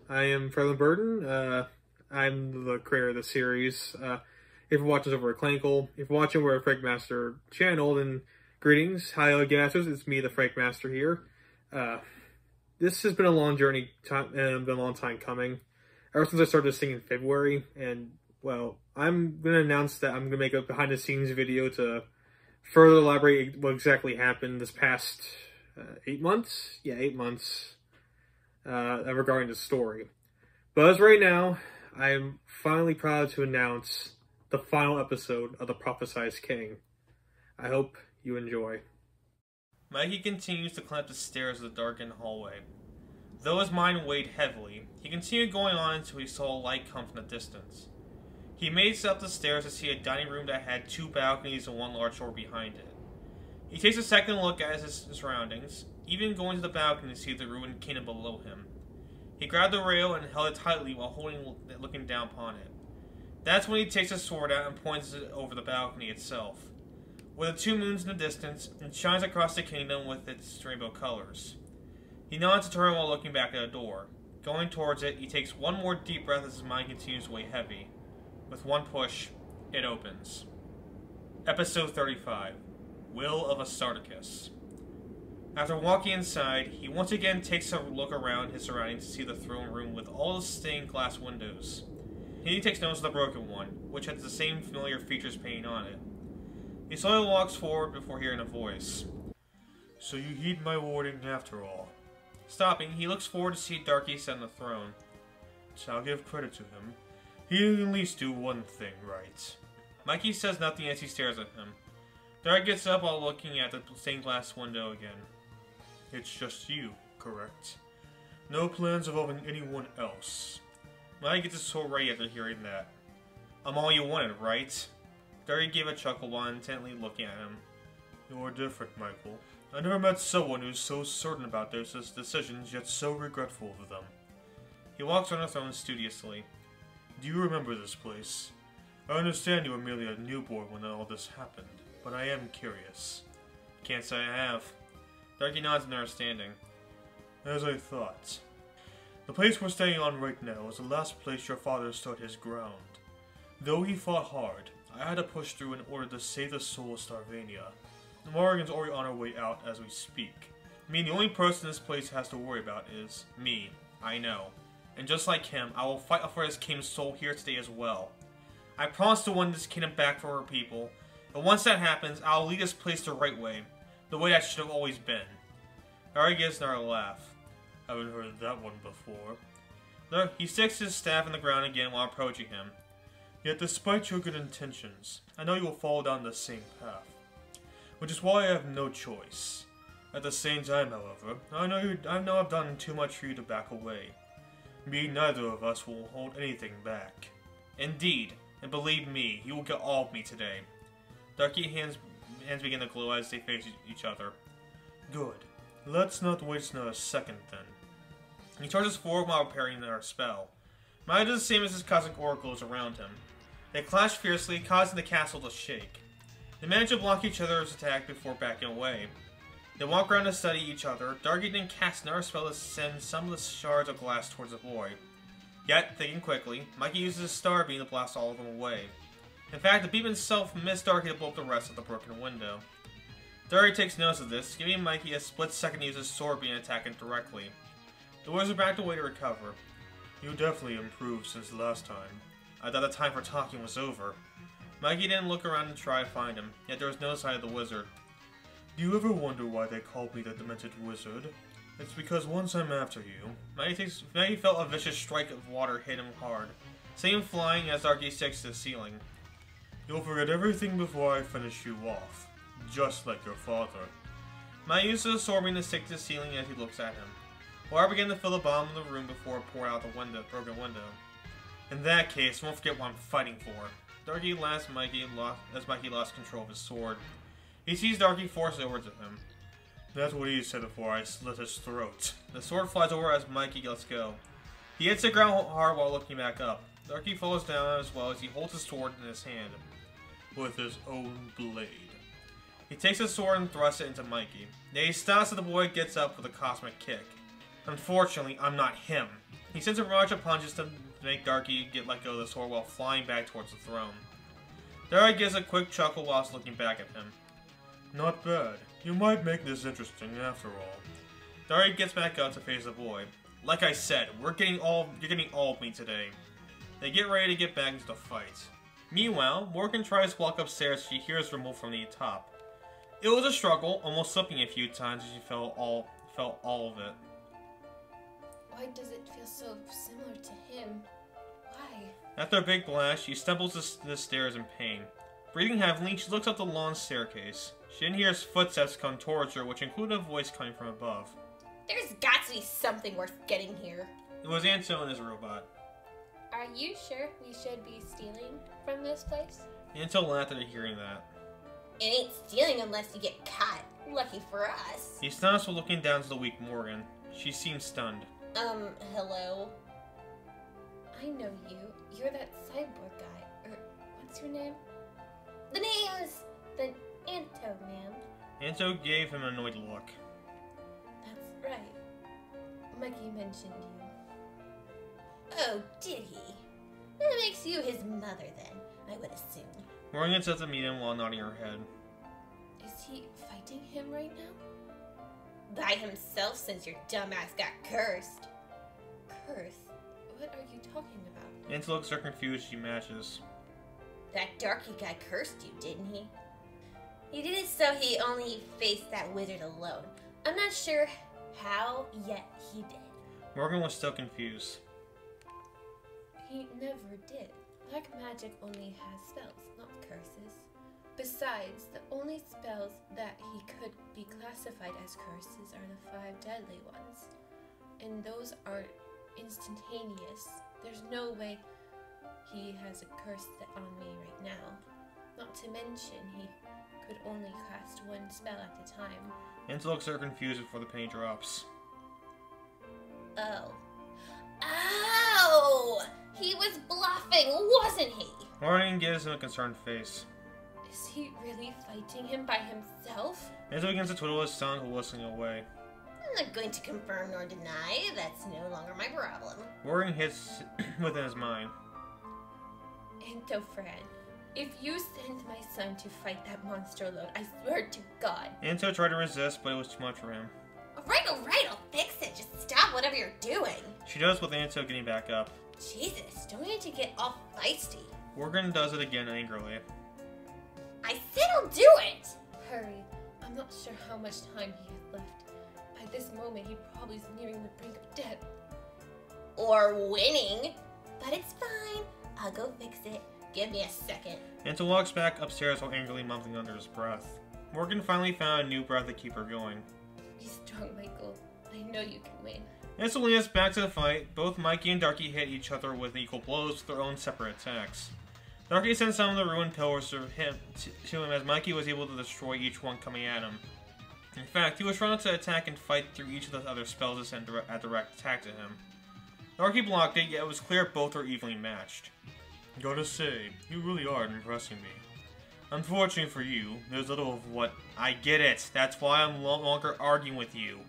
I am Ferlin Burden. I'm the creator of the series. If you're watching this over at Chronicles, if you're watching over at Frank Master channel, then greetings. Hi, Gassers. It's me, the Frank Master here. This has been a long journey, and been a long time coming. Ever since I started this thing in February, and well, I'm going to announce that I'm going to make a behind-the-scenes video to further elaborate what exactly happened this past 8 months? Yeah, 8 months. Regarding the story. But as right now, I'm finally proud to announce the final episode of the Prophesied King. I hope you enjoy. Mikey continues to climb up the stairs of the darkened hallway. Though his mind weighed heavily, he continued going on until he saw a light come from the distance. He made it up the stairs to see a dining room that had 2 balconies and 1 large door behind it. He takes a second look at his surroundings, even going to the balcony to see the ruined kingdom below him. He grabbed the rail and held it tightly while looking down upon it. That's when he takes his sword out and points it over the balcony itself. With the 2 moons in the distance, it shines across the kingdom with its rainbow colors. He nods to turn while looking back at the door. Going towards it, he takes one more deep breath as his mind continues to weigh heavy. With one push, it opens. Episode 35. Will of a Stardikust. After walking inside, he once again takes a look around his surroundings to see the throne room with all the stained glass windows. He takes notice of the broken one, which has the same familiar features painted on it. He slowly walks forward before hearing a voice. "So you heed my warning after all." Stopping, he looks forward to see Darky sit on the throne. "I'll give credit to him. He did at least do one thing right." Mikey says nothing as he stares at him. Darky gets up while looking at the stained glass window again. "It's just you, correct? No plans involving anyone else?" Mikey gets his sword ready after hearing that. "I'm all you wanted, right?" Darky gave a chuckle while intently looking at him. "You're different, Michael. I never met someone who's so certain about their decisions, yet so regretful of them." He walks on the throne studiously. "Do you remember this place? I understand you were merely a newborn when all this happened, but I am curious." "Can't say I have." Darky nods in understanding. "As I thought. The place we're staying on right now is the last place your father stood his ground. Though he fought hard, I had to push through in order to save the soul of Starvania. The Morrigan's already on our way out as we speak. I mean, the only person this place has to worry about is me. I know. And just like him, I will fight for his king's soul here today as well. I promise to win this kingdom back for our people, and once that happens, I'll lead this place the right way. The way that should have always been." Darky gives another laugh. "Haven't heard that one before." He sticks his staff in the ground again while approaching him. "Yet despite your good intentions, I know you will fall down the same path. Which is why I have no choice. At the same time, however, I know I've done too much for you to back away. Neither of us will hold anything back." "Indeed, and believe me, you will get all of me today." Darky's hands begin to glow as they face each other. "Good. Let's not waste another second then." He charges forward while preparing their spell. Maya does the same as his cosmic oracles around him. They clash fiercely, causing the castle to shake. They manage to block each other's attack before backing away. They walk around to study each other. Darky then casts another spell to send some of the shards of glass towards the boy. Yet, thinking quickly, Mikey uses a star beam to blast all of them away. In fact, the beam itself missed Darky to blow up the rest of the broken window. Darky takes notice of this, giving Mikey a split second to use his sword beam and attack it directly. The wizard backed away to recover. "You definitely improved since the last time. I thought the time for talking was over." Mikey didn't look around to try to find him, yet there was no sign of the wizard. "Do you ever wonder why they called me the Demented Wizard? It's because once I'm after you..." Mikey felt a vicious strike of water hit him hard, sending him flying as Darky sticks to the ceiling. "You'll forget everything before I finish you off. Just like your father." Mikey uses the sword beam to stick to the ceiling as he looks at him. Water began to fill the bottom of the room before it poured out the broken window. "In that case, won't forget what I'm fighting for." Darky laughs as Mikey lost control of his sword. He sees Darky force over to him. "That's what he said before I slit his throat." The sword flies over as Mikey lets go. He hits the ground hard while looking back up. Darky falls down as well as he holds his sword in his hand. "With his own blade." He takes his sword and thrusts it into Mikey. Then he stops and the boy gets up with a cosmic kick. "Unfortunately, I'm not him." He sends a barrage of punches to make Darky get let go of the sword while flying back towards the throne. Darky gives a quick chuckle whilst looking back at him. Not bad. You might make this interesting after all. Darky gets back up to face the boy. Like I said, you're getting all of me today. They get ready to get back into the fight. Meanwhile, Morgan tries to walk upstairs as she hears rumble from the top. It was a struggle, almost slipping a few times as she felt all of it. Why does it feel so similar to him? Why? After a big blast, she stumbles the stairs in pain. Breathing heavily, she looks up the long staircase. She then hears footsteps come towards her, which include a voice coming from above. There's got to be something worth getting here. It was Anto and his robot. Are you sure we should be stealing from this place? Anto laughed at hearing that. It ain't stealing unless you get caught. Lucky for us. He stops while looking down to the weak Morgan. She seems stunned. Hello? I know you. You're that cyborg guy. Or, what's your name? The name's the Anto, ma'am. Anto gave him an annoyed look. That's right. Mikey mentioned you. Oh, did he? That makes you his mother, then, I would assume. Morgan gets up to meet him while nodding her head. Is he fighting him right now? By himself, since your dumbass got cursed. Cursed? What are you talking about? Anto looks so confused she matches. That Darky guy cursed you, didn't he? He did it so he only faced that wizard alone. I'm not sure how, yet he did. Morgan was still confused. He never did. Black magic only has spells, not curses. Besides, the only spells that he could be classified as curses are the 5 deadly ones. And those are instantaneous. There's no way he has a curse on me right now. Not to mention, he could only cast 1 spell at a time. Anto looks so confused before the penny drops. Oh. Ow! He was bluffing, wasn't he? Morgan gives him a concerned face. Is he really fighting him by himself? Anto begins to twiddle his tongue while whistling away. I'm not going to confirm nor deny. That's no longer my problem. Morgan hits within his mind. Anto Fran, if you send my son to fight that monster alone, I swear to God. Anto tried to resist, but it was too much for him. Alright, I'll fix it. Just stop whatever you're doing. She does with Anto getting back up. Jesus, don't need to get all feisty. Morgan does it again angrily. I said I'll do it! Hurry. I'm not sure how much time he has left. By this moment, he probably is nearing the brink of death. Or winning. But it's fine. I'll go fix it. Give me a second. Anto walks back upstairs while angrily mumbling under his breath. Morgan finally found a new breath to keep her going. Be strong, Michael. I know you can win. This will lead us back to the fight. Both Mikey and Darky hit each other with equal blows with their own separate attacks. Darky sent some of the ruined pillars to him as Mikey was able to destroy each one coming at him. In fact, he was trying to attack and fight through each of the other spells that sent a direct attack to him. Darky blocked it, yet it was clear both were evenly matched. Gotta say, you really are impressing me. Unfortunately for you, there's little of what... I get it! That's why I'm no longer arguing with you.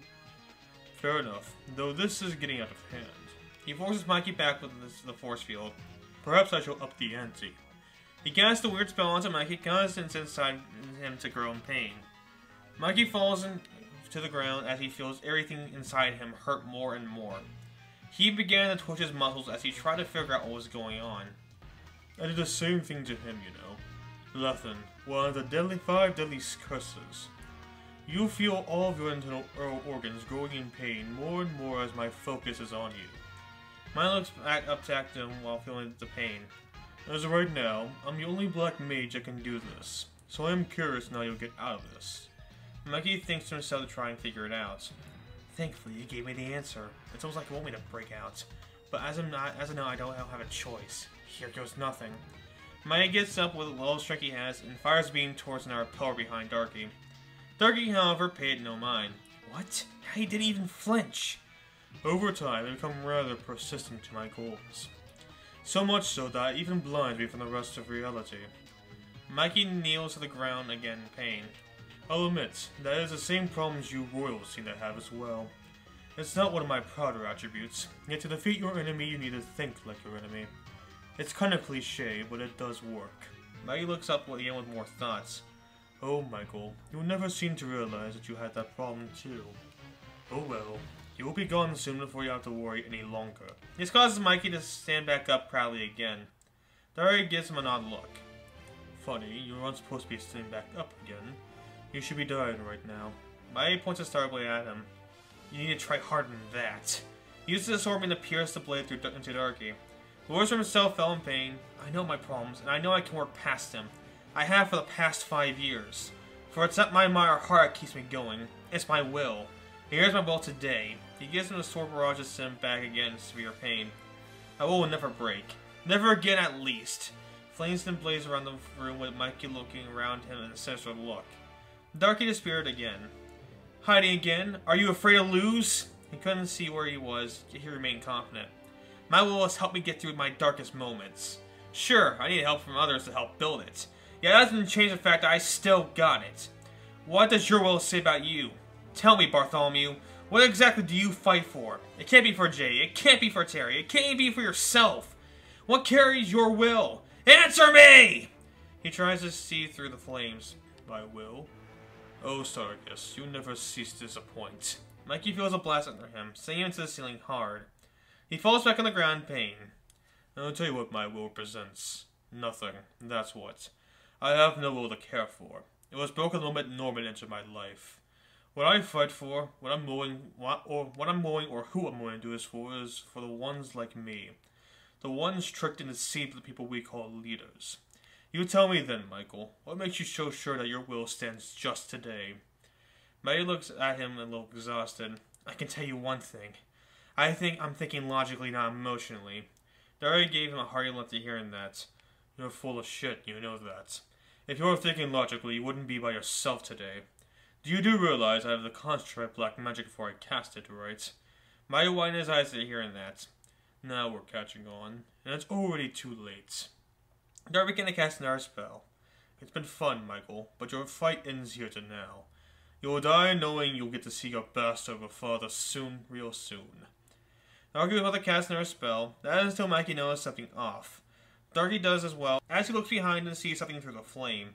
Fair enough, though this is getting out of hand. He forces Mikey back with the force field. Perhaps I shall up the ante. He casts a weird spell onto Mikey, causing inside him to grow in pain. Mikey falls to the ground as he feels everything inside him hurt more and more. He began to twitch his muscles as he tried to figure out what was going on. I did the same thing to him, you know. Lethan, one of the 5 deadly curses. You feel all of your internal organs growing in pain more and more as my focus is on you. Mine looks up at him while feeling the pain. As of right now, I'm the only black mage that can do this, so I am curious now you'll get out of this. Mikey thinks to himself to try and figure it out. Thankfully, you gave me the answer. It's almost like you want me to break out. But as of now, I don't have a choice. Here goes nothing. Mikey gets up with the little strength he has and fires a beam towards an pillar behind Darky. Darky, however, paid no mind. What? He didn't even flinch. Over time, I become rather persistent to my goals. So much so that it even blinds me from the rest of reality. Mikey kneels to the ground again in pain. I'll admit, that is the same problems you royals seem to have as well. It's not one of my prouder attributes, yet to defeat your enemy you need to think like your enemy. It's kind of cliche, but it does work. Maggie looks up again with more thoughts. Oh, Michael, you never seem to realize that you had that problem too. Oh well, you will be gone soon before you have to worry any longer. This causes Mikey to stand back up proudly again. Darky gives him an odd look. Funny, you aren't supposed to be standing back up again. You should be dying right now. Mikey points a star blade at him. You need to try harder than that. He uses the sword to pierce the blade into Darky. The words from himself fell in pain. I know my problems, and I know I can work past them. I have for the past 5 years. For it's not my mind or heart that keeps me going. It's my will. Here's my will today. He gives him the sword barrage to send him back again in severe pain. My will never break. Never again, at least. Flames then blaze around the room with Mikey looking around him in a sinister look. Darky disappeared again. Hiding again? Are you afraid to lose? He couldn't see where he was, yet he remained confident. My will has helped me get through my darkest moments. Sure, I need help from others to help build it. Yet that doesn't change the fact that I still got it. What does your will say about you? Tell me, Bartholomew, what exactly do you fight for? It can't be for Jay, it can't be for Terry, it can't be for yourself. What carries your will? Answer me! He tries to see through the flames. My will? Oh, Stardikust, you never cease to disappoint. Mikey feels a blast under him, sending him to the ceiling hard. He falls back on the ground in pain. I'll tell you what my will represents. Nothing, that's what. I have no will to care for. It was broken the moment Norman entered my life. What I fight for, what I'm willing or who I'm willing to do is for the ones like me. The ones tricked and deceived the people we call leaders. You tell me then, Michael, what makes you so sure that your will stands just today? Maggie looks at him a little exhausted. I can tell you one thing. I'm thinking logically, not emotionally. Darky gave him a hearty look to hearing that. You're full of shit, you know that. If you were thinking logically, you wouldn't be by yourself today. You do realize I have the construct black magic before I cast it, right? Maggie widened his eyes at hearing that. Now we're catching on, and it's already too late. Darby began to cast another spell. It's been fun, Michael, but your fight ends here to now. You will die knowing you'll get to see your bastard of a father soon, real soon. Darky was about to cast another spell. That is until Mikey noticed something off. Darky does as well, as he looks behind and sees something through the flame.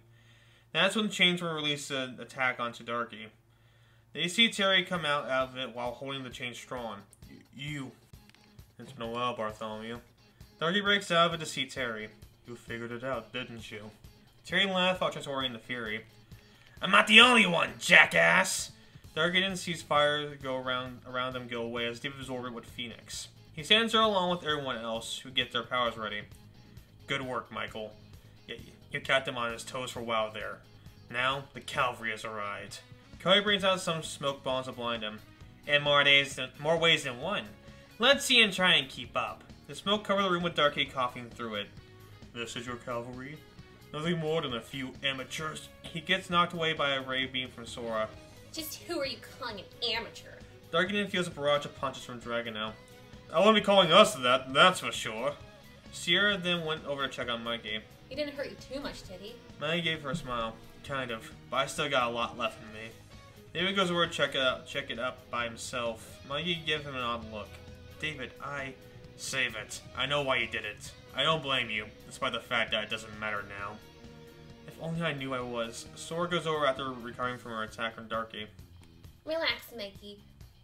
That's when the chains were released to attack onto Darky. They see Terry come out of it while holding the chain strong. You. It's been a while, Bartholomew. Darky breaks out of it to see Terry. You figured it out, didn't you? Terry laughed while transforming into fury. I'm not the only one, jackass! Darky then sees fire go around them go away as deep absorbed with Phoenix. He stands there along with everyone else who get their powers ready. Good work, Michael. You kept him on his toes for a while there. Now, the cavalry has arrived. Cody brings out some smoke bombs to blind him. In more ways than one. Let's see him try and keep up. The smoke covered the room with Darky coughing through it. This is your cavalry? Nothing more than a few amateurs. He gets knocked away by a ray beam from Sora. Just who are you calling an amateur? Darky then feels a barrage of punches from Dragon now. I won't be calling us that, that's for sure. Sierra then went over to check on Mikey. He didn't hurt you too much, did he? Maggie gave her a smile. Kind of, but I still got a lot left in me. David goes over to check it up by himself. Mikey gives him an odd look. David, Save it. I know why you did it. I don't blame you, despite the fact that it doesn't matter now. If only I knew I was. Sora goes over after recovering from her attack on Darky. Relax, Mikey.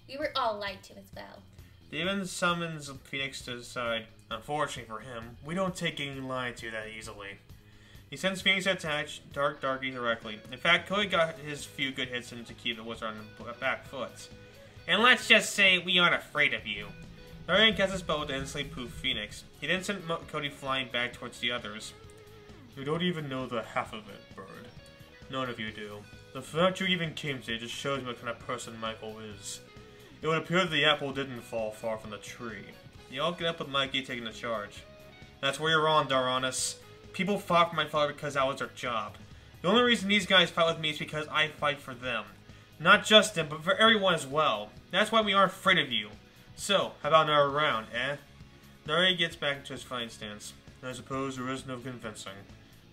We were all lied to as well. David summons Phoenix to his side. Unfortunately for him, we don't take getting lied to that easily. He sends Phoenix to attack Darky directly. In fact, Cody got his few good hits in to keep the wizard on the back foot. And let's just say we aren't afraid of you. Darky casts a spell to instantly poof Phoenix. He then sent Cody flying back towards the others. You don't even know the half of it, Bird. None of you do. The fact you even came today just shows me what kind of person Michael is. It would appear that the apple didn't fall far from the tree. You all get up with Mikey taking the charge. That's where you're wrong, Daranus. People fought for my father because that was their job. The only reason these guys fight with me is because I fight for them. Not just them, but for everyone as well. That's why we aren't afraid of you. So, how about another round, eh? Darky gets back into his fighting stance. I suppose there is no convincing.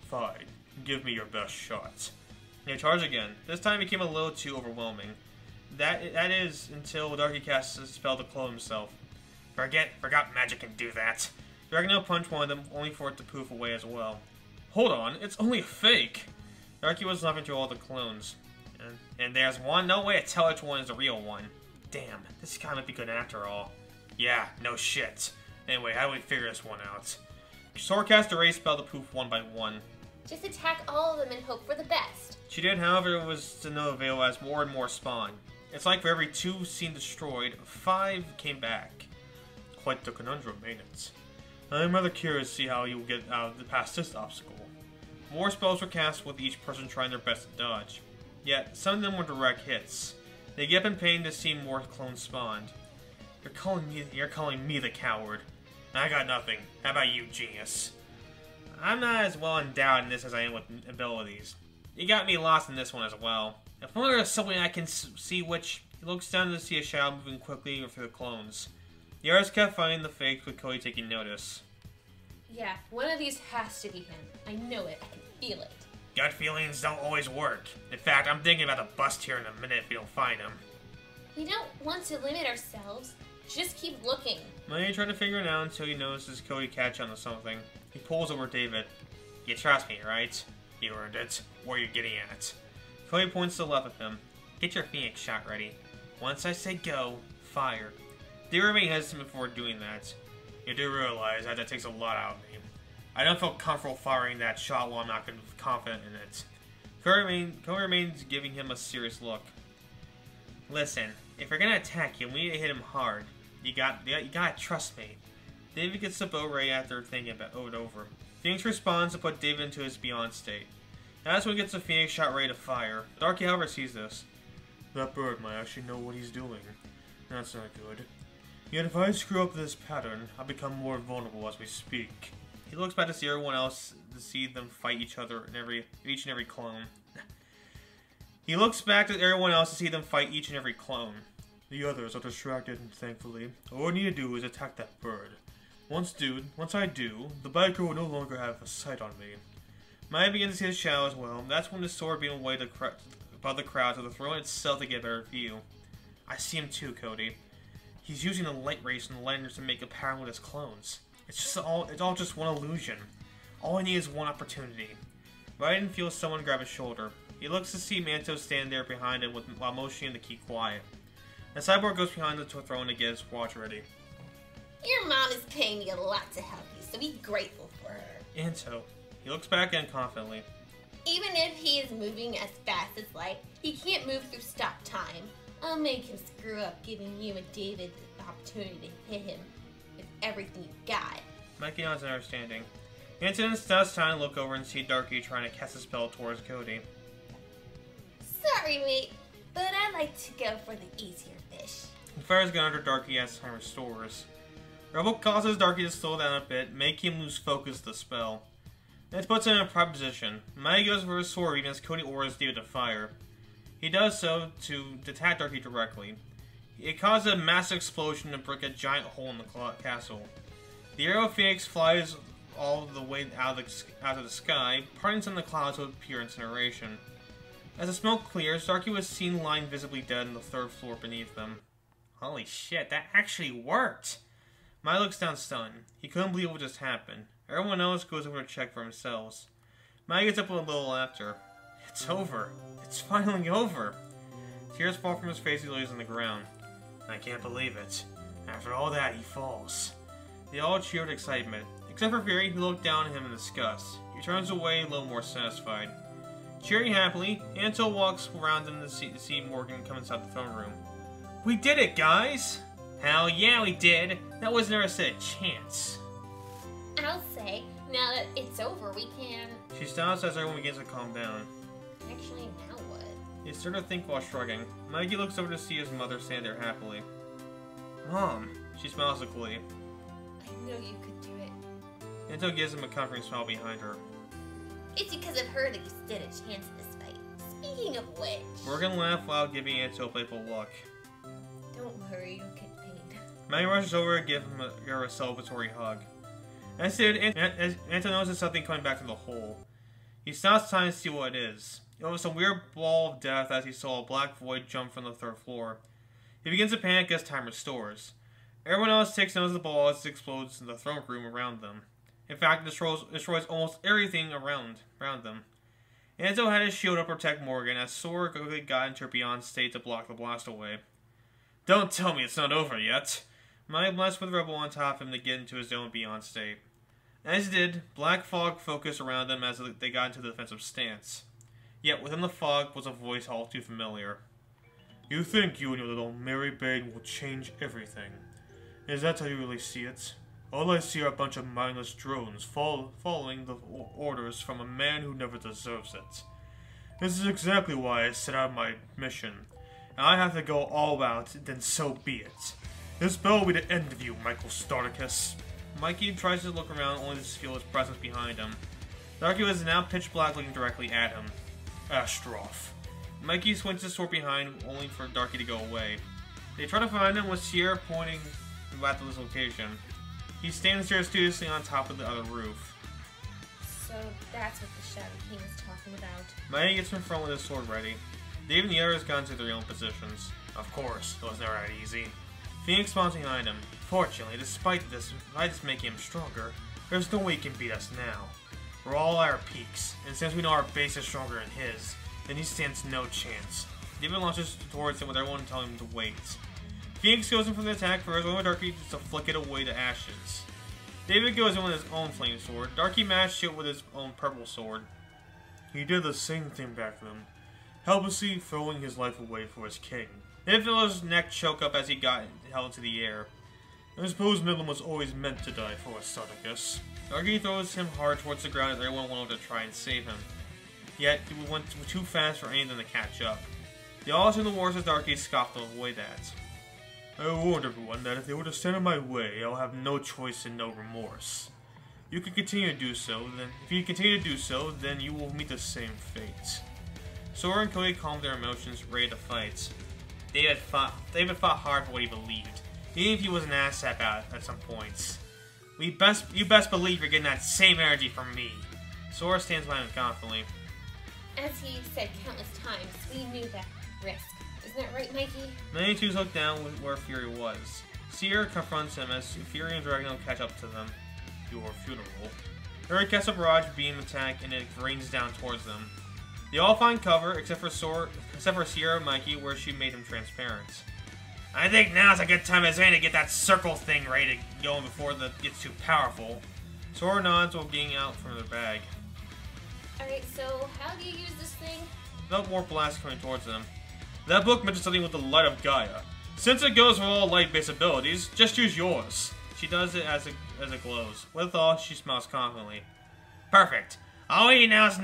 Fine. Give me your best shot. They charge again. This time it became a little too overwhelming. That is until Darky casts a spell to clone himself. Forgot magic can do that. Darky now punched one of them, only for it to poof away as well. Hold on, it's only a fake! Darky was laughing through all the clones. And there's one, no way to tell which one is the real one. Damn, this guy might be good after all. Yeah, no shit. Anyway, how do we figure this one out? Sora cast a race spell to poof one by one. Just attack all of them and hope for the best. She did, however, it was to no avail as more and more spawned. It's like for every 2 seen destroyed, 5 came back. Quite the conundrum, ain't it? I'm rather curious to see how you'll get past this obstacle. More spells were cast with each person trying their best to dodge. Yet, some of them were direct hits. They get up in pain to see more clones spawned. You're calling me the coward. I got nothing. How about you, genius? I'm not as well endowed in this as I am with abilities. You got me lost in this one as well. If only there's something I can see which... He looks down to see a shadow moving quickly through the clones. The others kept finding the fakes with Cody taking notice. Yeah, one of these has to be him. I know it. I can feel it. Gut feelings don't always work. In fact, I'm thinking about the bust here in a minute if we don't find him. We don't want to limit ourselves. Just keep looking. Maya tried to figure it out until he notices Cody catch on to something. He pulls over David. You trust me, right? You earned it. What are you getting at? Cody points to the left of him. Get your Phoenix shot ready. Once I say go, fire. They remain hesitant before doing that. You do realize that takes a lot out of me. I don't feel comfortable firing that shot while I'm not confident in it. Cody remains giving him a serious look. Listen, if you're gonna attack him, we need to hit him hard. You gotta trust me. David gets the bow ready after thinking about it over. Phoenix responds to put David into his beyond state. That's when he gets the Phoenix shot ready to fire. Darky, however, sees this. That bird might actually know what he's doing. That's not good. Yet if I screw up this pattern, I'll become more vulnerable as we speak. He looks back to see everyone else, to see them fight each other in each and every clone. He looks back at everyone else to see them fight each and every clone. The others are distracted, thankfully. All I need to do is attack that bird. Once I do, the biker will no longer have a sight on me. Maya begins to see the shadow as well. That's when the sword being away above the crowd to the throne itself to get a better view. I see him too, Cody. He's using the light rays and the lanterns to make a pattern with his clones. It's all just one illusion. All I need is one opportunity. Raiden feels someone grab his shoulder. He looks to see Manto stand there behind him while motioning to keep quiet. The cyborg goes behind the throne to get his watch ready. Your mom is paying me a lot to help you, so be grateful for her. Anto. He looks back in confidently. Even if he is moving as fast as light, he can't move through stop time. I'll make him screw up, giving you and David the opportunity to hit him with everything you got. Mikey nods in understanding. Anto does time to look over and see Darky trying to cast a spell towards Cody. Sorry, mate, but I like to go for the easier fish. He fires a gun under Darky as time restores. Rebel causes Darky to slow down a bit, making him lose focus of the spell. This puts him in a prime position. Maya goes for his sword even as Cody orders David to fire. He does so to attack Darky directly. It causes a massive explosion to break a giant hole in the castle. The arrow of Phoenix flies all the way out of the sky, parting some of the clouds with pure incineration. As the smoke clears, Darky was seen lying visibly dead on the 3rd floor beneath them. Holy shit, that actually worked! Maya looks down stunned. He couldn't believe what just happened. Everyone else goes over to check for themselves. Maya gets up with a little laughter. It's over. It's finally over. Tears fall from his face as he lays on the ground. I can't believe it. After all that, he falls. They all cheer with excitement. Except for Fury, who looked down at him in disgust. He turns away a little more satisfied. Cheering happily, Anto walks around him to see Morgan come inside the throne room. We did it, guys! Hell yeah, we did! That was never said a chance. I'll say, now that it's over, we can... She stops as everyone begins to calm down. Actually, now what? He started to think while shrugging. Mikey looks over to see his mother stand there happily. Mom! She smiles quickly. I know you could do it. Anto gives him a comforting smile behind her. It's because of her that you stood a chance in this fight. Speaking of which... Morgan laughed while giving Anto a playful look. Don't worry, you'll get paid. Maggie rushes over to give her a celebratory hug. As Anto notices something coming back from the hole. He stops time to see what it is. It was a weird ball of death as he saw a black void jump from the 3rd floor. He begins to panic as time restores. Everyone else takes notice of the ball as it explodes in the throne room around them. In fact, it destroys almost everything around them. Enzo had his shield up to protect Morgan as Sora quickly got into her beyond state to block the blast away. Don't tell me it's not over yet! Mike blessed with Rebel on top of him to get into his own beyond state. As he did, black fog focused around them as they got into the defensive stance. Yet within the fog was a voice all too familiar. You think you and your little Mary Bane will change everything. Is that how you really see it? All I see are a bunch of mindless drones following the orders from a man who never deserves it. This is exactly why I set out my mission. And I have to go all out, then so be it. This spell will be the end of you, Michael Stardikust. Mikey tries to look around only to feel his presence behind him. Darky was now pitch black looking directly at him. Astroth. Mikey swings his sword behind only for Darky to go away. They try to find him with Sierra pointing at this location. He stands there studiously on top of the other roof. So that's what the Shadow King was talking about. Mikey gets in front with his sword ready. Dave and the others got into their own positions. Of course, it was never that easy. Phoenix spawns behind him. Fortunately, despite this making him stronger, there's no way he can beat us now. We're all at our peaks, and since we know our base is stronger than his, then he stands no chance. David launches towards him with everyone telling him to wait. Phoenix goes in for the attack first, only Darky just to flick it away to ashes. David goes in with his own flame sword. Darky matched it with his own purple sword. He did the same thing back then, helplessly throwing his life away for his king. David felt his neck choke up as he got held into the air. I suppose Midland was always meant to die for a Stardikust. Darky throws him hard towards the ground as everyone went over to try and save him. Yet, we went too fast for anything to catch up. They all assumed the wars as Darky scoffed to avoid that. I warned everyone that if they were to stand in my way, I'll have no choice and no remorse. You can continue to do so, then you will meet the same fate. Sora and Cody calmed their emotions, ready to fight. David fought hard for what he believed, even if he was an asshat at some points. You best believe you're getting that same energy from me. Sora stands behind him confidently. As he said countless times, we knew that risk. Isn't that right, Mikey? Many twos look down where Fury was. Seer confronts him as Fury and Dragon catch up to them. Your funeral. Fury casts a barrage beam attack and it rains down towards them. They all find cover except for Sierra and Mikey, where she made him transparent. I think now's a good time as any to get that circle thing ready to go before it gets too powerful. Sora nods while getting out from their bag. Alright, so how do you use this thing? Without more blasts coming towards them. That book mentioned something with the light of Gaia. Since it goes for all light-based abilities, just use yours. She does it as it glows. With all, she smiles confidently. Perfect. All we need now is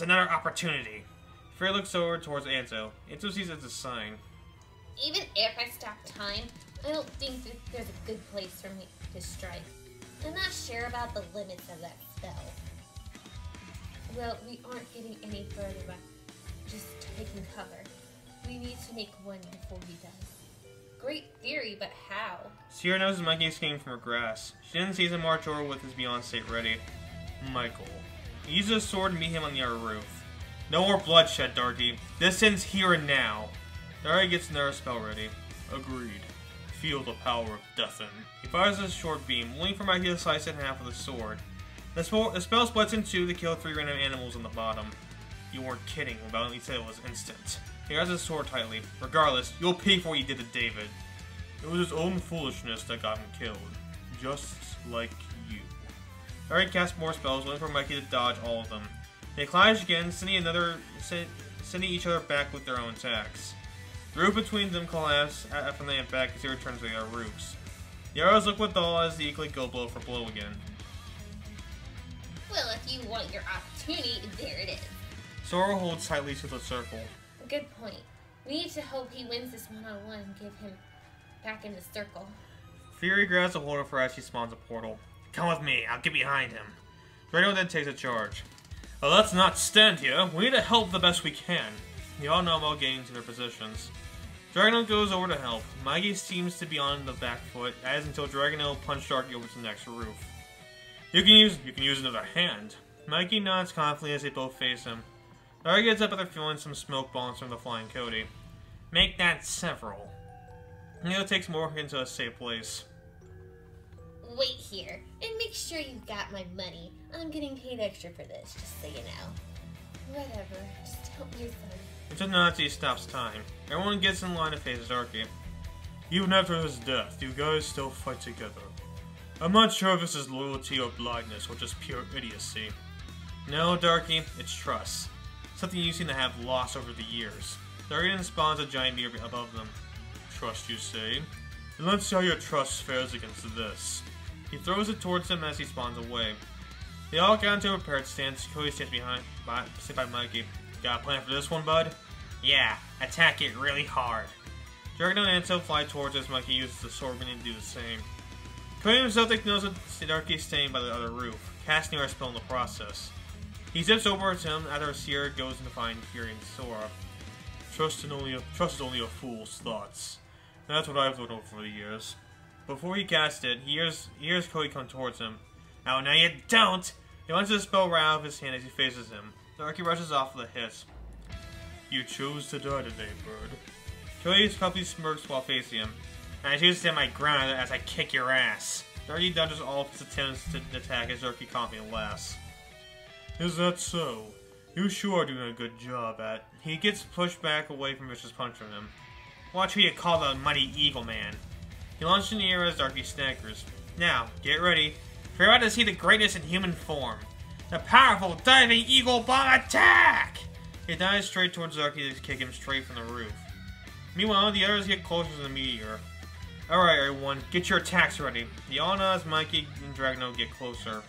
another opportunity. Fury looks over towards Anzo. Anzo sees it as a sign. Even if I stop time, I don't think that there's a good place for me to strike. I'm not sure about the limits of that spell. Well, we aren't getting any further by just taking cover. We need to make one before he does. Great theory, but how? Sierra knows Mikey escaping from her grasp. She then sees him march over with his beyond state ready. Michael. He uses his sword to meet him on the outer roof. No more bloodshed, Darky. This ends here and now. Darky gets another spell ready. Agreed. Feel the power of Deathen. He fires his short beam, waiting for Mikey to slice it in half with his sword. The spell splits in two to kill 3 random animals on the bottom. You weren't kidding about he said it was instant. He grabs his sword tightly. Regardless, you'll pay for what you did to David. It was his own foolishness that got him killed. Just like you. Darky casts more spells, waiting for Mikey to dodge all of them. They clash again, sending each other back with their own attacks. The roof between them collapses after they get back as he returns to their roofs. The arrows look with awe as they equally go blow for blow again. Well, if you want your opportunity, there it is. Sora holds tightly to the circle. Good point. We need to hope he wins this one-on-one and give him back in the circle. Fury grabs a hold of her as she spawns a portal. Come with me, I'll get behind him. Drago then takes a charge. Well, let's not stand here. We need to help the best we can. They all know about getting to their positions. Dragonel goes over to help. Mikey seems to be on the back foot, as until Dragonel punches Darky over to the next roof. You can use another hand. Mikey nods confidently as they both face him. Darky gets up after feeling some smoke bombs from the flying Cody. Make that several. Neil takes Morgan to a safe place. Wait here, and make sure you've got my money. I'm getting paid extra for this, just so you know. Whatever, just help your son. Until Nazi stops time. Everyone gets in line to face Darky. Even after his death, you guys still fight together. I'm not sure if this is loyalty or blindness or just pure idiocy. No, Darky, it's trust. Something you seem to have lost over the years. Darky then spawns a giant meteor above them. Trust, you say? Then let's see how your trust fares against this. He throws it towards them as he spawns away. They all get into a prepared stance. Cody stands sit by Mikey. Got a plan for this one, bud? Yeah, attack it really hard. Dragon and Anto fly towards as Mikey uses the sword to do the same. Cody himself takes notice of Darky staying by the other roof, casting our spell in the process. He zips over to him after Sierra goes to find Fury and Sora. Trust is only a fool's thoughts. That's what I've learned over the years. Before he casts it, he hears Cody come towards him. Oh, no you don't! He launches the spell right out of his hand as he faces him. Darky rushes off with a hiss. You chose to die today, bird. Cody puppy smirks while facing him. I choose to stand my ground as I kick your ass. Darky dodges all of his attempts to attack as Darky confidently laughs. Is that so? You sure are doing a good job at. He gets pushed back away from vicious punch from him. Watch who you call the mighty Eagle Man. He launches in the air as Darky staggers. Now, get ready. You're about to see the greatest in human form. The powerful diving Eagle Bomb attack! He dives straight towards Darky to kick him straight from the roof. Meanwhile, the others get closer to the meteor. Alright everyone, get your attacks ready. The all as Mikey and Dragno get closer.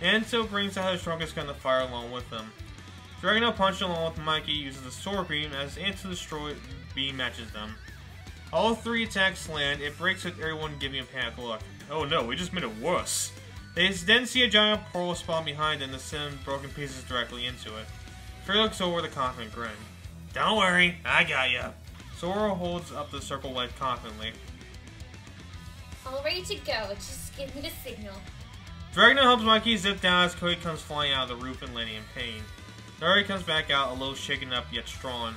Anto brings out his strongest gun to fire along with him. Dragno punches along with Mikey uses the sword beam as Anto's destroy beam matches them. All three attacks land, it breaks with everyone giving a panic look. Oh no, we just made it worse. They then see a giant portal spawn behind them to send broken pieces directly into it. Fury looks over with a confident grin. Don't worry, I got ya. Sora holds up the circle light confidently. All ready to go, just give me the signal. Dragno helps Mikey zip down as Cody comes flying out of the roof and landing in pain. Darky comes back out, a little shaken up yet strong.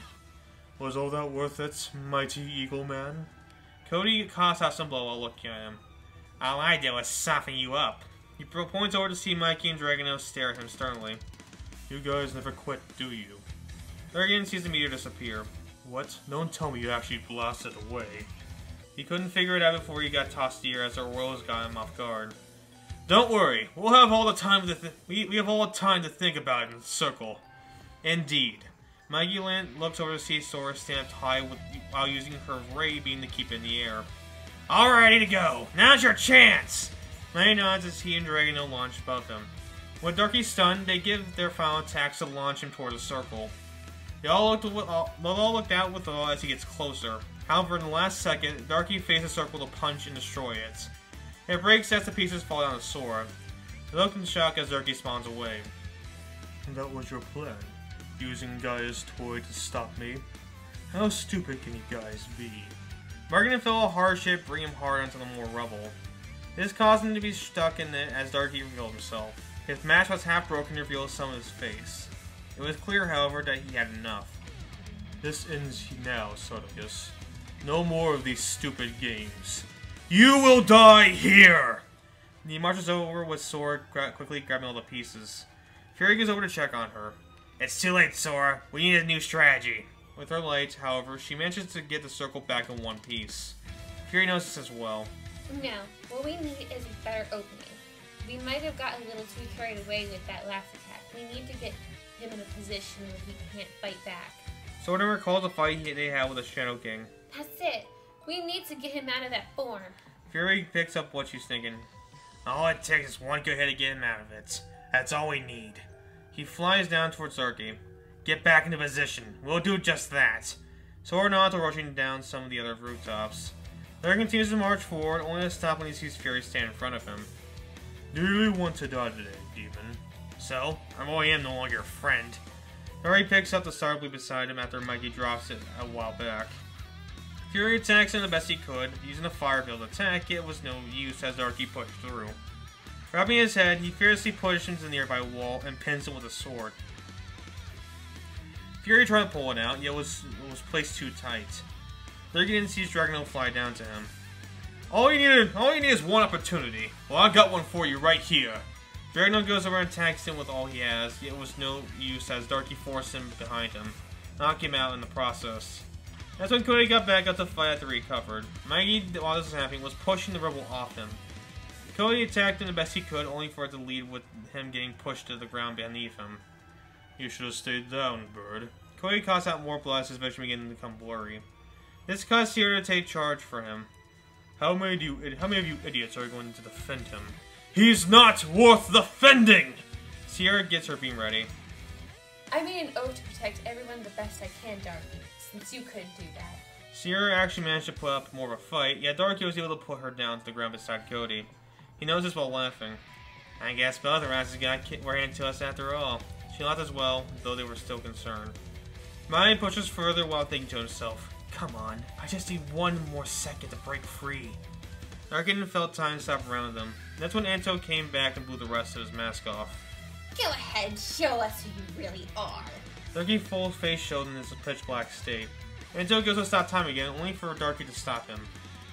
Was all that worth it, mighty Eagle Man? Cody coughs out some blood while looking at him. All I did was soften you up. He points over to see Mikey and Dragno stare at him sternly. You guys never quit, do you? Darky sees the meteor disappear. What? Don't tell me you actually blasted away. He couldn't figure it out before he got tossed here as our worlds got him off guard. Don't worry, we'll have all the time to we have all the time to think about it in the circle. Indeed. Mikey looks over to see Sora stand up high while using her ray beam to keep in the air. All ready to go. Now's your chance. Mikey nods as he and Dragno launch above him. With Darky stunned, they give their final attacks to launch him toward the circle. They all looked out with awe as he gets closer. However, in the last second, Darky faces the circle to punch and destroy it. It breaks as the pieces fall down to Sora. They look in shock as Darky spawns away. That was your plan? Using Gaia's toy to stop me? How stupid can you guys be? Bargain fell a hardship, bring him hard onto the more rubble. This caused him to be stuck in it as Darky revealed himself. His mask was half broken and revealed some of his face. It was clear, however, that he had enough. This ends now, Stardikust. No more of these stupid games. You will die here! He marches over with Sora, quickly grabbing all the pieces. Fury goes over to check on her. It's too late, Sora. We need a new strategy. With her light, however, she manages to get the circle back in one piece. Fury knows this as well. No, what we need is a better opening. We might have gotten a little too carried away with that last attack. We need to get him in a position where he can't fight back. Sora recalls the fight they had with the Shadow King. That's it. We need to get him out of that form. Fury picks up what she's thinking. All it takes is one good hit to get him out of it. That's all we need. He flies down towards Darky. Get back into position. We'll do just that. Sora nods while rushing down some of the other rooftops. Darky continues to march forward, only to stop when he sees Fury stand in front of him. Do you really want to die today, demon? So, I really am no longer your friend. Darky picks up the Star Blue beside him after Mikey drops it a while back. Fury attacks him the best he could. Using a fire field attack, it was no use as Darky pushed through. Grabbing his head, he fiercely pushes him to the nearby wall and pins him with a sword. Fury tried to pull it out, yet it was placed too tight. Darky then sees Dragno fly down to him. All you need is one opportunity. Well, I got one for you right here. Dragno goes over and attacks him with all he has, yet it was no use as Darky forced him behind him, knocking him out in the process. That's when Cody got back up to fight after he recovered. Maggie, while this was happening, was pushing the rebel off him. Cody attacked him the best he could, only for it to lead with him getting pushed to the ground beneath him. You should have stayed down, bird. Cody coughs out more blood as his vision began to become blurry. This caused Sierra to take charge for him. How many of you idiots are going to defend him? He's not worth defending! Sierra gets her beam ready. I made an oath to protect everyone the best I can, Darky, since you couldn't do that. Sierra actually managed to put up more of a fight, yet Darky was able to put her down to the ground beside Cody. He knows this while laughing. I guess both our asses were handed to us after all. She laughed as well, though they were still concerned. Maya pushes further while thinking to himself, come on, I just need one more second to break free. Darky felt time to stop around them. That's when Anto came back and blew the rest of his mask off. Go ahead, show us who you really are. Darky's full face showed in his pitch black state. Anto goes to stop time again, only for Darky to stop him.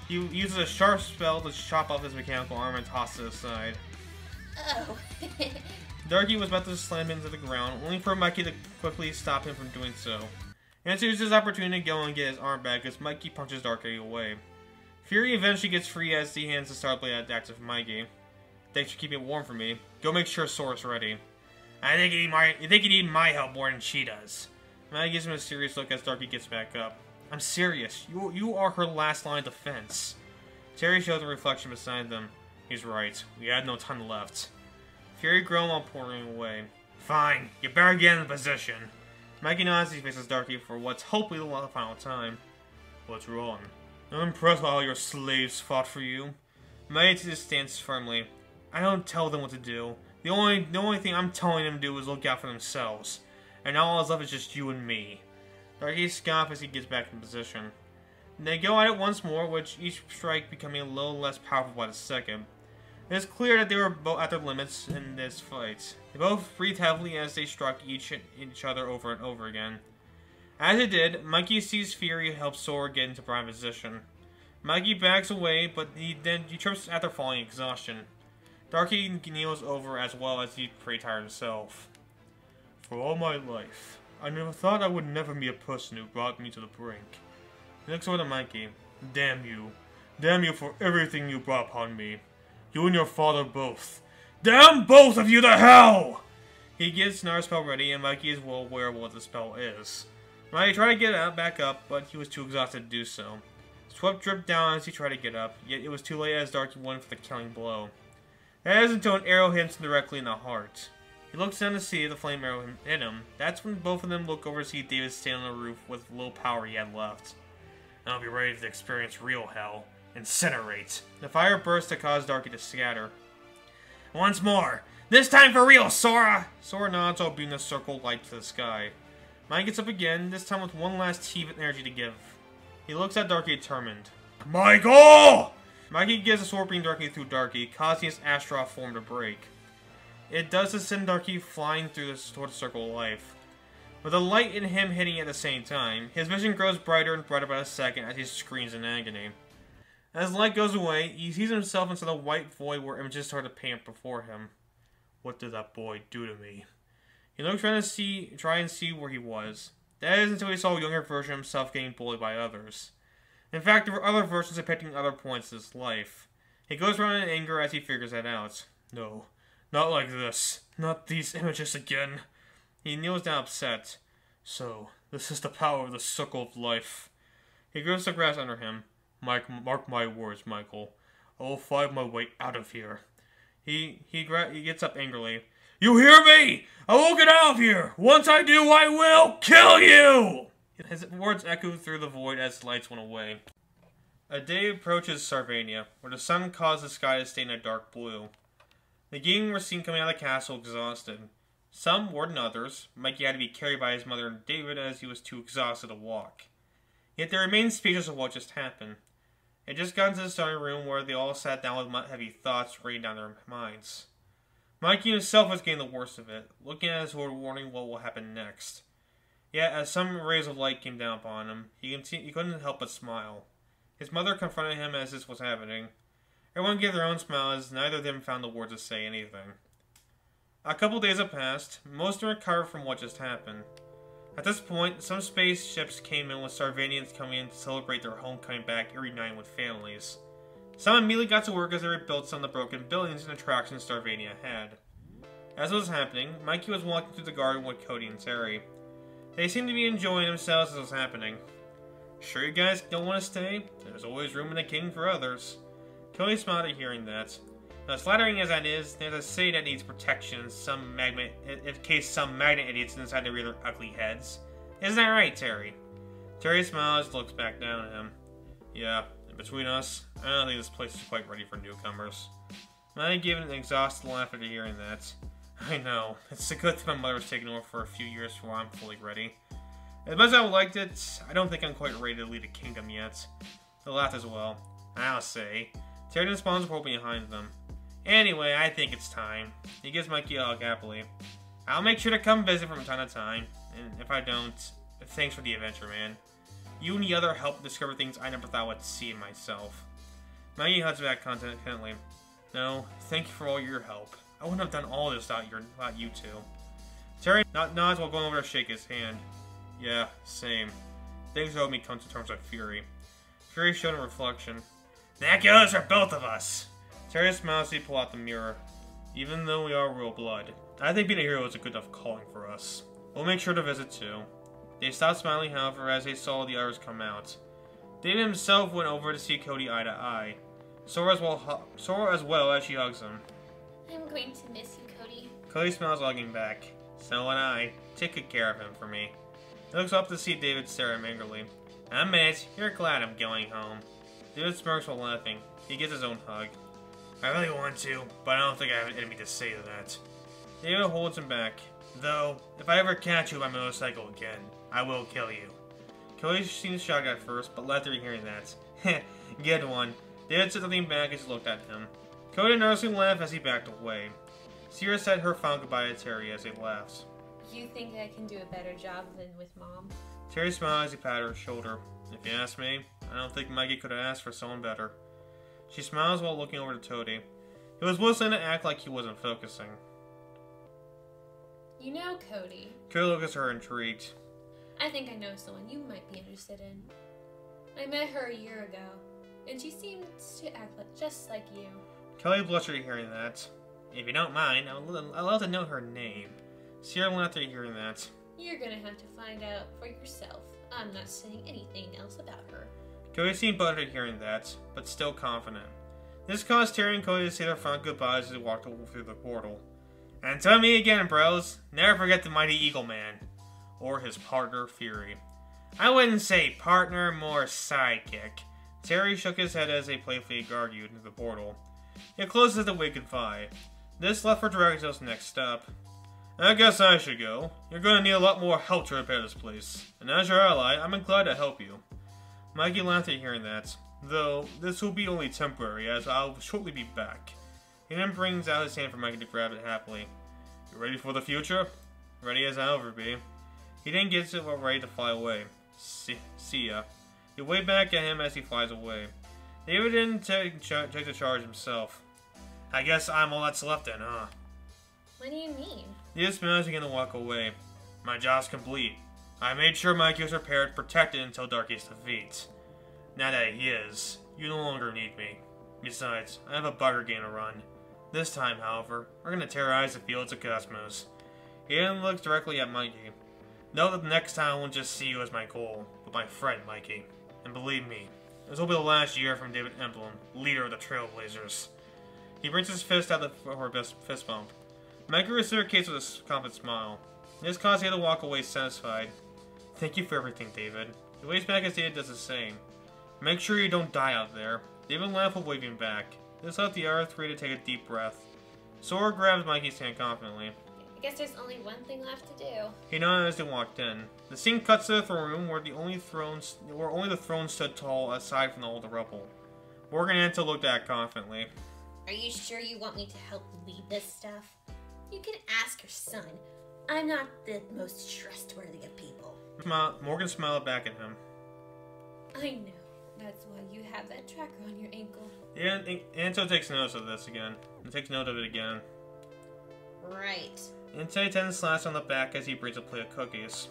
He uses a sharp spell to chop off his mechanical armor and toss it aside. Oh. Darky was about to slam him to the ground, only for Mikey to quickly stop him from doing so. Anto uses his opportunity to go and get his arm back as Mikey punches Darky away. Fury eventually gets free as he hands the Star Blade at active Mikey. Thanks for keeping it warm for me. Go make sure Sora's ready. I think you need my help more than she does. Mikey gives him a serious look as Darky gets back up. I'm serious. You are her last line of defense. Terry shows the reflection beside them. He's right. We had no time left. Fury groaned while pouring away. Fine. You better get in position. Mikey nods as he faces Darky for what's hopefully the final time. What's wrong? I'm impressed by how your slaves fought for you. Mikey takes his stance firmly. I don't tell them what to do. The only thing I'm telling them to do is look out for themselves. And now all that's left is just you and me. Darky scoffs as he gets back in position. They go at it once more, with each strike becoming a little less powerful by the second. It is clear that they were both at their limits in this fight. They both breathed heavily as they struck each other over and over again. As it did, Mikey sees Fury help Sora get into prime position. Mikey backs away, but he trips after falling exhaustion. Darky kneels over as well as he's pretty tired himself. For all my life, I never thought I would never meet a person who brought me to the brink. He looks over to Mikey. Damn you. Damn you for everything you brought upon me. You and your father both. Damn both of you to hell! He gets another spell ready, and Mikey is well aware of what the spell is. Mikey tried to get back up, but he was too exhausted to do so. Sweat dripped down as he tried to get up, yet it was too late as Darky went for the killing blow. That is until an arrow hits him directly in the heart. He looks down to see the flame arrow hit him. That's when both of them look over to see David stand on the roof with the little power he had left. I'll be ready to experience real hell. Incinerate. The fire bursts to cause Darky to scatter. Once more! This time for real, Sora! Sora nods while beaming the circle light to the sky. Mike gets up again, this time with one last heave of energy to give. He looks at Darky determined. Michael! Mikey gives a sword beam Darky through Darky, causing his Astaroth form to break. It does to send Darky flying toward the circle of life. With the light in him hitting at the same time, his vision grows brighter and brighter by the second as he screams in agony. As the light goes away, he sees himself inside the white void where images start to paint before him. What did that boy do to me? He looks around to try and see where he was. That is until he saw a younger version of himself getting bullied by others. In fact, there were other versions depicting other points in his life. He goes around in anger as he figures that out. No, not like this. Not these images again. He kneels down upset. So, this is the power of the circle of life. He grips the grass under him. Mark my words, Michael. I will find my way out of here. He gets up angrily. You hear me? I will get out of here! Once I do, I will kill you! His words echo through the void as the lights went away. A day approaches Sarvania, where the sun caused the sky to stain a dark blue. The gang were seen coming out of the castle exhausted. Some more than others. Mikey had to be carried by his mother and David as he was too exhausted to walk. Yet they remained speechless of what just happened. They just got into the study room where they all sat down with heavy thoughts raining down their minds. Mikey himself was getting the worst of it, looking at his sword, wondering what will happen next. Yet, as some rays of light came down upon him, he couldn't help but smile. His mother confronted him as this was happening. Everyone gave their own smile as neither of them found the words to say anything. A couple days have passed. Most of them recovered from what just happened. At this point, some spaceships came in with Starvanians coming in to celebrate their homecoming back and reuniting with families. Some immediately got to work as they rebuilt some of the broken buildings and attractions Starvania had. As it was happening, Mikey was walking through the garden with Cody and Terry. They seemed to be enjoying themselves as it was happening. Sure you guys don't want to stay? There's always room in the king for others. Cody smiled at hearing that. Now, as flattering as that is, there's a city that needs protection in case some magnet idiots decide to rear their ugly heads. Isn't that right, Terry? Terry smiles and looks back down at him. Yeah, and between us, I don't think this place is quite ready for newcomers. I gave an exhausted laugh after hearing that. I know. It's a good thing my mother was taking over for a few years before I'm fully ready. As much as I would liked it, I don't think I'm quite ready to lead a kingdom yet. They laughed as well. I'll say. Terry and Spawn's were behind them. Anyway, I think it's time. He gives Mikey a hug happily. I'll make sure to come visit from time to time. And if I don't, thanks for the adventure, man. You and the other helped discover things I never thought I would see in myself. Mikey hugs back contentedly. No, thank you for all your help. I wouldn't have done all this without you two. Terry nods while going over to shake his hand. Yeah, same. Things helped me come to terms with Fury. Fury showed a reflection. That goes for both of us! Terry smiles as he pulls out the mirror. Even though we are real blood, I think being a hero is a good enough calling for us. We'll make sure to visit too. They stopped smiling, however, as they saw the others come out. David himself went over to see Cody eye to eye. Sora as well as she hugs him. I'm going to miss you, Cody. Cody smiles, hugging back. So and I. Take good care of him for me. He looks up to see David stare at him angrily. Admit, you're glad I'm going home. David smirks while laughing. He gets his own hug. I really want to, but I don't think I have an enemy to say to that. David holds him back. Though, if I ever catch you on my motorcycle again, I will kill you. Cody seems shocked at first, but laughed at hearing that. Heh, good one. David said something back as he looked at him. Cody nervously laughed as he backed away. Sierra said her final goodbye to Terry as they laughed. You think I can do a better job than with Mom? Terry smiled as he patted her shoulder. If you ask me, I don't think Mikey could have asked for someone better. She smiles while looking over to Toadie. He was whistling to act like he wasn't focusing. You know Cody. Cody looked at her intrigued. I think I know someone you might be interested in. I met her a year ago, and she seems to act just like you. Kelly blushed at hearing that. If you don't mind, I'd love to know her name. Sierra laughed at hearing that. You're gonna have to find out for yourself. I'm not saying anything else about her. Cody seemed buttered at hearing that, but still confident. This caused Terry and Cody to say their final goodbyes as they walked through the portal. Until me again, bros. Never forget the mighty Eagle Man. Or his partner, Fury. I wouldn't say partner, more sidekick. Terry shook his head as they playfully argued into the portal. It closed as the wave goodbye. This left for Dragontail's next stop. I guess I should go. You're going to need a lot more help to repair this place. And as your ally, I'm glad to help you. Mikey laughed at hearing that. Though, this will be only temporary, as I'll shortly be back. He then brings out his hand for Mikey to grab it happily. You ready for the future? Ready as I'll ever be. He then gets it while ready to fly away. See ya. He waved back at him as he flies away. David didn't take the charge himself. I guess I'm all that's left then, huh? What do you mean? David smiles again to walk away. My job's complete. I made sure Mikey was prepared, protected until Darky's defeat. Now that he is, you no longer need me. Besides, I have a bugger game to run. This time, however, we're gonna terrorize the fields of Cosmos. He then looks directly at Mikey. Know that the next time I won't just see you as my goal, but my friend, Mikey. And believe me, this will be the last year from David Emblem, leader of the Trailblazers. He brings his fist out for a best fist bump. Mikey reciprocates with a confident smile. This caused him to walk away satisfied. Thank you for everything, David. He waves back as David does the same. Make sure you don't die out there. David laughed while waving back. This left the other three to take a deep breath. Sora grabs Mikey's hand confidently. I guess there's only one thing left to do. He nodded as they walked in. The scene cuts to the throne room where only the throne stood tall aside from all the rubble. Morgan Anto looked at it confidently. Are you sure you want me to help lead this stuff? You can ask your son. I'm not the most trustworthy of people. Morgan smiled back at him. I know. That's why you have that tracker on your ankle. Yeah, Anto takes notice of this again. And takes note of it again. Right. Anto then slaps on the back as he brings a plate of cookies.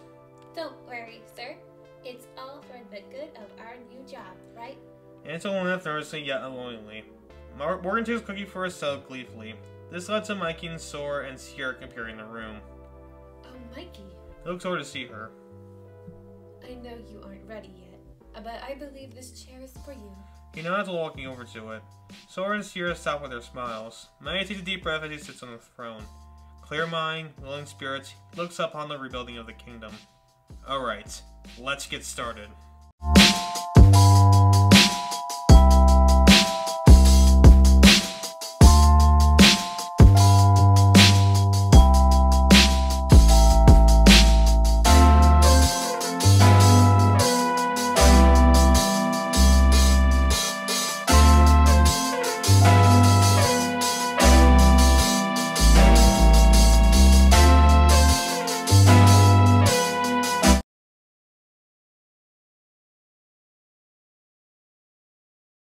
Don't worry, sir. It's all for the good of our new job, right? Anto laughed nervously yet unwillingly. Morgan takes a cookie for herself gleefully. This led to Mikey and Sora and Sierra appearing in the room. Oh, Mikey. He looks over to see her. I know you aren't ready yet, but I believe this chair is for you. He nods while walking over to it. Sora and Sierra stop with their smiles. Mikey takes a deep breath as he sits on the throne. Clear mind, willing spirits, he looks up on the rebuilding of the kingdom. Alright, let's get started.